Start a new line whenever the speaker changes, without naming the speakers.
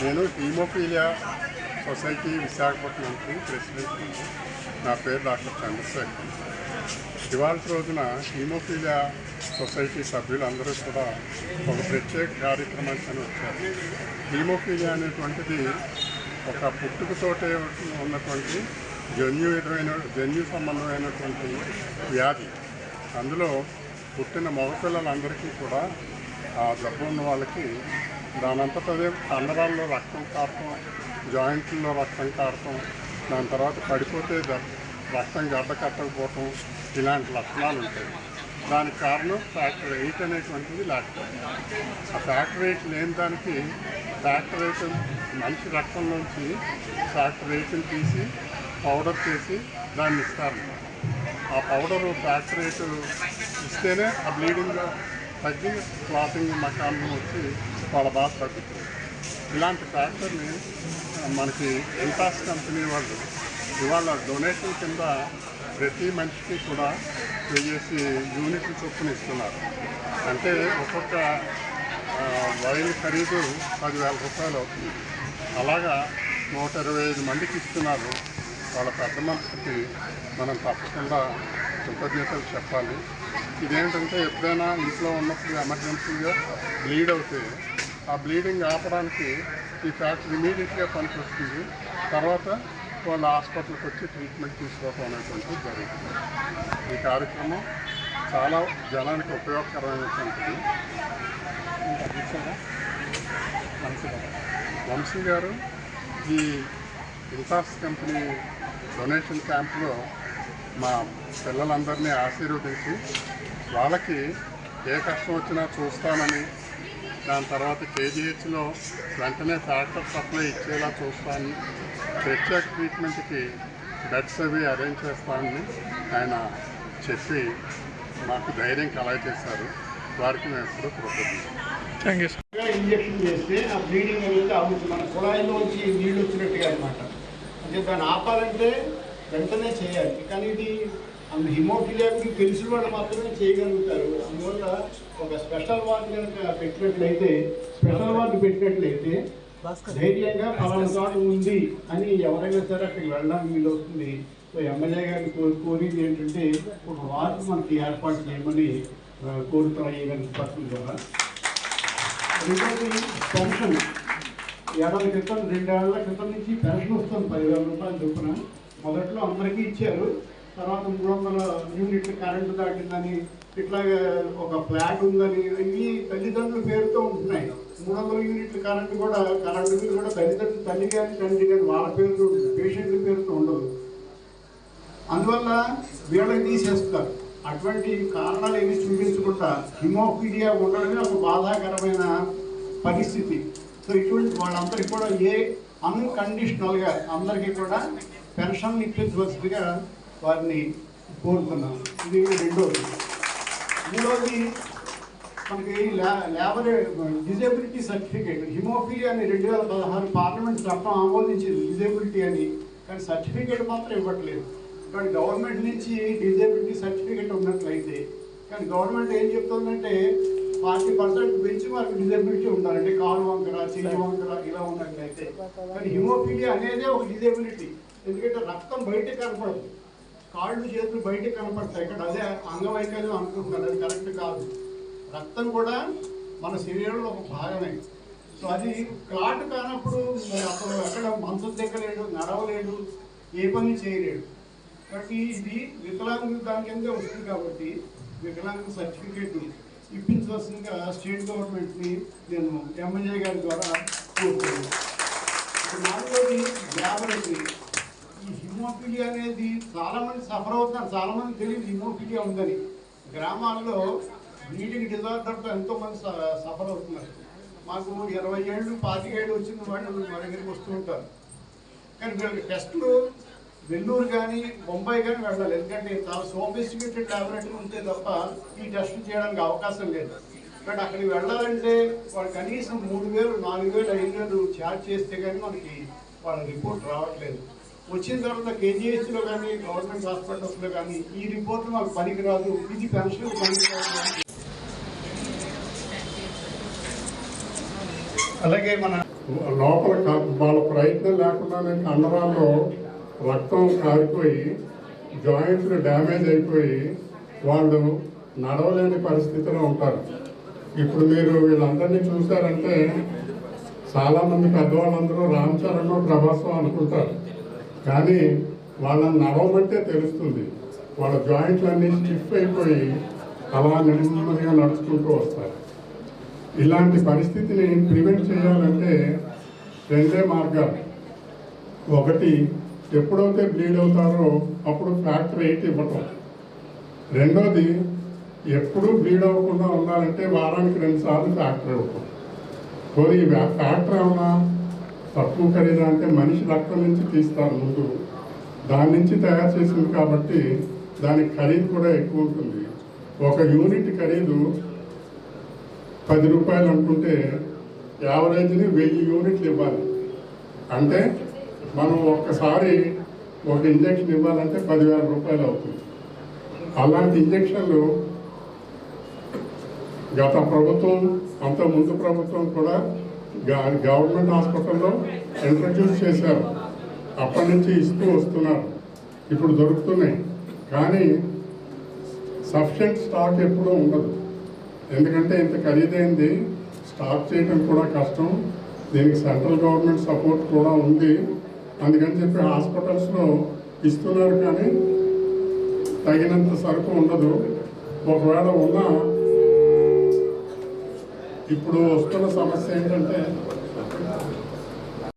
నేను haemophilia society విశాఖపట్నంకి president. నా పేరు డాక్టర్ చంద్రశేఖర్. ఇవాళ రోజున హీమోఫీలియా సొసైటీ సభ్యులందరూ కూడా ఒక ప్రత్యేక కార్యక్రమానికి వచ్చారు. హీమోఫీలియా అనేటువంటిది ఒక పుట్టుకతోటే ఉన్నటువంటి జన్యు సంబంధమైనటువంటి వ్యాధి. అందులో పుట్టిన మగపిల్లలందరికీ కూడా ఆ జబ్బు ఉన్న వాళ్ళకి దానంతటదే కండరాల్లో రక్తం కారటం, జాయింట్లలో రక్తం కారటం, దాని తర్వాత పడిపోతే రక్తం గడ్డ కట్టకపోవటం, ఇలాంటి లక్షణాలు ఉంటాయి. దానికి కారణం ఫ్యాక్టర్ 8 అనేటువంటిది లేకపోతే. ఆ ఫ్యాక్టర్ 8 లేని దానికి ఫ్యాక్టర్ 8 మనిషి రక్తంలోంచి ఫ్యాక్టర్ 8ని తీసి పౌడర్ చేసి దాన్ని ఇస్తారు. ఆ పౌడరు ఫ్యాక్టర్ 8 ఇస్తేనే ఆ బ్లీడింగ్ తగ్గి క్లాతింగ్ మకానం వచ్చి వాళ్ళ బాధ తగ్గుతుంది. ఇలాంటి ఫ్యాక్టర్ని మనకి ఇంటాస్ కంపెనీ వాళ్ళు ఇవాళ డొనేషన్ కింద ప్రతి మనిషికి కూడా 1000 యూనిట్లు చొప్పున ఇస్తున్నారు. అంటే ఒక్కొక్క వైల్ ఖరీదు 10,000 రూపాయలు అవుతుంది. అలాగా 125 మందికి ఇస్తున్నారు. వాళ్ళ పెద్ద మనిషికి మనం తప్పకుండా కృతజ్ఞతలు చెప్పాలి. ఇదేంటంటే ఎప్పుడైనా ఇంట్లో ఉన్నప్పుడు ఎమర్జెన్సీగా బ్లీడ్ అవుతే ఆ బ్లీడింగ్ ఆపడానికి ఈ ఫ్యాక్టర్ ఇమీడియట్గా పనికి వస్తుంది. తర్వాత వాళ్ళ హాస్పిటల్కి వచ్చి ట్రీట్మెంట్ తీసుకోవడం అనేటువంటిది జరుగుతుంది. ఈ కార్యక్రమం చాలా జనానికి ఉపయోగకరమైనటువంటిది. వంశీ గారు ఈ ఇంటాస్ కంపెనీ డొనేషన్ క్యాంప్లో మా పిల్లలందరినీ ఆశీర్వదించి వాళ్ళకి ఏ కష్టం వచ్చినా చూస్తానని, దాని తర్వాత కేజీహెచ్లో వెంటనే ఫ్యాక్టర్ సప్లై ఇచ్చేలా చూస్తానని, ప్రత్యేక ట్రీట్మెంట్కి బెడ్స్ అవి అరేంజ్ చేస్తానని ఆయన చెప్పి మాకు ధైర్యం కలగజేశారు. వారికి మేము ఎప్పుడూ కృతజ్ఞతలు.
Thank you sir.
ఇంజక్షన్ చేస్తే ఆ బ్లీడింగ్ అనేది అవుతుంది, మన కుళాయిలోంచి నీళ్ళు వచ్చినట్టుగా అనమాట. అంటే దాన్ని ఆపాలంటే వెంటనే చేయాలి. కానీ ఇది హిమోఫీలియా గురించి తెలిసిన వాళ్ళు మాత్రమే చేయగలుగుతారు. అందువల్ల ఒక స్పెషల్ వార్డు కనుక పెట్టినట్లయితే ధైర్యంగా ఫలానా చోట ఉంది అని ఎవరైనా సరే అక్కడికి వెళ్ళడానికి వీలు వస్తుంది. సో ఎమ్మెల్యే గారిని కోరింది ఏంటంటే ఒక వార్డు మనకి ఏర్పాటు చేయమని కోరుతున్నాం ఈ పత్రం ద్వారా. రెండోది పెన్షన్. 2 ఏళ్ల క్రితం నుంచి పెన్షన్ వస్తుంది 10,000 రూపాయలు చొప్పున. మొదట్లో అందరికీ ఇచ్చారు. తర్వాత 300 యూనిట్లు కరెంటు దాటిందని, ఇట్లాగే ఒక ఫ్లాట్ ఉందని, ఇవి తల్లిదండ్రుల పేరుతో ఉంటున్నాయి. 300 యూనిట్ల కరెంటు బిల్లు కూడా తల్లిదండ్రులు, తల్లి కానీ తండ్రి కానీ వాళ్ళ పేరుతో ఉంటుంది, పేషెంట్ల పేరుతో ఉండదు. అందువల్ల వీళ్ళకి తీసేస్తారు. అటువంటి కారణాలు ఏమి చూపించకుండా హిమోఫీలియా ఉండడమే ఒక బాధాకరమైన పరిస్థితి. సో ఇటువంటి వాళ్ళందరికీ కూడా అన్కండిషనల్గా అందరికీ కూడా పెన్షన్లు ఇప్పించవలసిందిగా వారిని కోరుతున్నాం. ఇది రెండోది. మూడోది మనకి డిజేబిలిటీ సర్టిఫికేట్. హిమోఫీలియా అని 2016 పార్లమెంట్ చట్టం ఆమోదించింది డిజేబిలిటీ అని, కానీ సర్టిఫికేట్ మాత్రం ఇవ్వట్లేదు. కానీ గవర్నమెంట్ నుంచి డిజేబిలిటీ సర్టిఫికేట్ ఉన్నట్లయితే, కానీ గవర్నమెంట్ ఏం చెప్తుందంటే 40% పెంచి మనకు డిజేబిలిటీ ఉండాలంటే కాలు వంకర, చెయ్యి వంకర ఇలా ఉన్నట్లయితే. కానీ హిమోఫీలియా అనేదే ఒక డిజేబిలిటీ. ఎందుకంటే రక్తం బయటకు కనపడదు, కాళ్ళు చేతులు బయటకు కనపడతాయి. ఇక్కడ అదే అంగవైకల్యం అనుకుంటున్నారు, అది కరెక్ట్ కాదు. రక్తం కూడా మన శరీరంలో ఒక భాగమే. సో అది క్లాట్ కానప్పుడు అప్పుడు ఎక్కడ మంచం దిక్కలేడు, నడవలేడు, ఏ పని చేయలేడు. కాబట్టి ఇది వికలాంగుల దాని కిందే వస్తుంది. కాబట్టి వికలాంగుల సర్టిఫికేట్ ఇప్పించవలసిందిగా స్టేట్ గవర్నమెంట్ని నేను ఎమ్మెల్యే గారి ద్వారా కోరుతున్నాను. నాలుగోది వ్యాధి. ఈ హిమోఫీలియా అనేది చాలామంది సఫర్ అవుతున్నారు, చాలామంది తెలియదు హిమోఫీలియా ఉందని. గ్రామాల్లో బ్లీడింగ్ డిజార్డర్తో ఎంతోమంది సఫర్ అవుతున్నారు. మాకు 20 ఏళ్ళు 25 ఏళ్ళు వచ్చిన వాళ్ళు మా దగ్గరికి వస్తూ ఉంటారు. కానీ వీళ్ళకి టెస్టులు వెల్లూరు కానీ బొంబాయి కానీ వెళ్ళాలి. ఎందుకంటే చాలా సోఫిస్టికేటెడ్ ల్యాబొరేటరీ ఉంటే తప్ప ఈ టెస్టులు చేయడానికి అవకాశం లేదు. బట్ అక్కడికి వెళ్ళాలంటే వాళ్ళు కనీసం 3,000, 4,000, 5,000 ఛార్జ్ చేస్తే కానీ మనకి వాళ్ళ రిపోర్ట్ రావట్లేదు. వచ్చిన తర్వాత కేజీహెచ్లో కానీ గవర్నమెంట్ హాస్పిటల్స్లో కానీ ఈ రిపోర్ట్లు మాకు పనికిరాదు, ఇది పెన్షన్ పనికిరాదు. అలాగే మన
లోపల వాళ్ళ ప్రయత్నం లేకుండానే కండరాల్లో రక్తం కారిపోయి జాయింట్లు డ్యామేజ్ అయిపోయి వాళ్ళు నడవలేని పరిస్థితిలో ఉంటారు. ఇప్పుడు మీరు వీళ్ళందరినీ చూశారంటే చాలామంది పెద్దవాళ్ళందరూ రామ్ చరణ్ ప్రభాస్ అనుకుంటారు, కానీ వాళ్ళని నడవమంటే తెలుస్తుంది. వాళ్ళ జాయింట్లన్నీ స్టిఫ్ అయిపోయి అలా నెమ్మదిగా నడుచుకుంటూ వస్తారు. ఇలాంటి పరిస్థితిని ప్రివెంట్ చేయాలంటే రెండే మార్గాలు. ఒకటి, ఎప్పుడైతే బ్లీడ్ అవుతారో అప్పుడు ఫ్యాక్టర్ 8 ఇవ్వటం. రెండోది, ఎప్పుడూ బ్లీడ్ అవ్వకుండా ఉండాలంటే వారానికి 2 సార్లు ఫ్యాక్టర్ ఇవ్వటం. పోనీ ఫ్యాక్టర్ ఏమన్నా తక్కువ ఖరీదా అంటే మనిషి రక్తం నుంచి తీస్తారు ముందు, దాని నుంచి తయారు చేసింది కాబట్టి దానికి ఖరీదు కూడా ఎక్కువ ఉంటుంది. ఒక యూనిట్ ఖరీదు 10 రూపాయలు అనుకుంటే యావరేజ్ని 1000 యూనిట్లు ఇవ్వాలి. అంటే మనం ఒక్కసారి ఒక ఇంజక్షన్ ఇవ్వాలంటే 10,000 రూపాయలు అవుతుంది. అలాంటి ఇంజక్షన్లు గత ప్రభుత్వం, అంత ముందు ప్రభుత్వం కూడా గవర్నమెంట్ హాస్పిటల్లో ఇంట్రడ్యూస్ చేశారు. అప్పటి నుంచి ఇస్తూ వస్తున్నారు, ఇప్పుడు దొరుకుతున్నాయి. కానీ సఫిషియెంట్ స్టాక్ ఎప్పుడూ ఉండదు. ఎందుకంటే ఇంత ఖరీదైంది స్టాక్ చేయడం కూడా కష్టం. దీనికి సెంట్రల్ గవర్నమెంట్ సపోర్ట్ కూడా ఉంది. అందుకని చెప్పి హాస్పిటల్స్లో ఇస్తున్నారు, కానీ తగినంత సరుకు ఉండదు. ఒకవేళ ఉన్నా ఇప్పుడు వస్తున్న సమస్య ఏంటంటే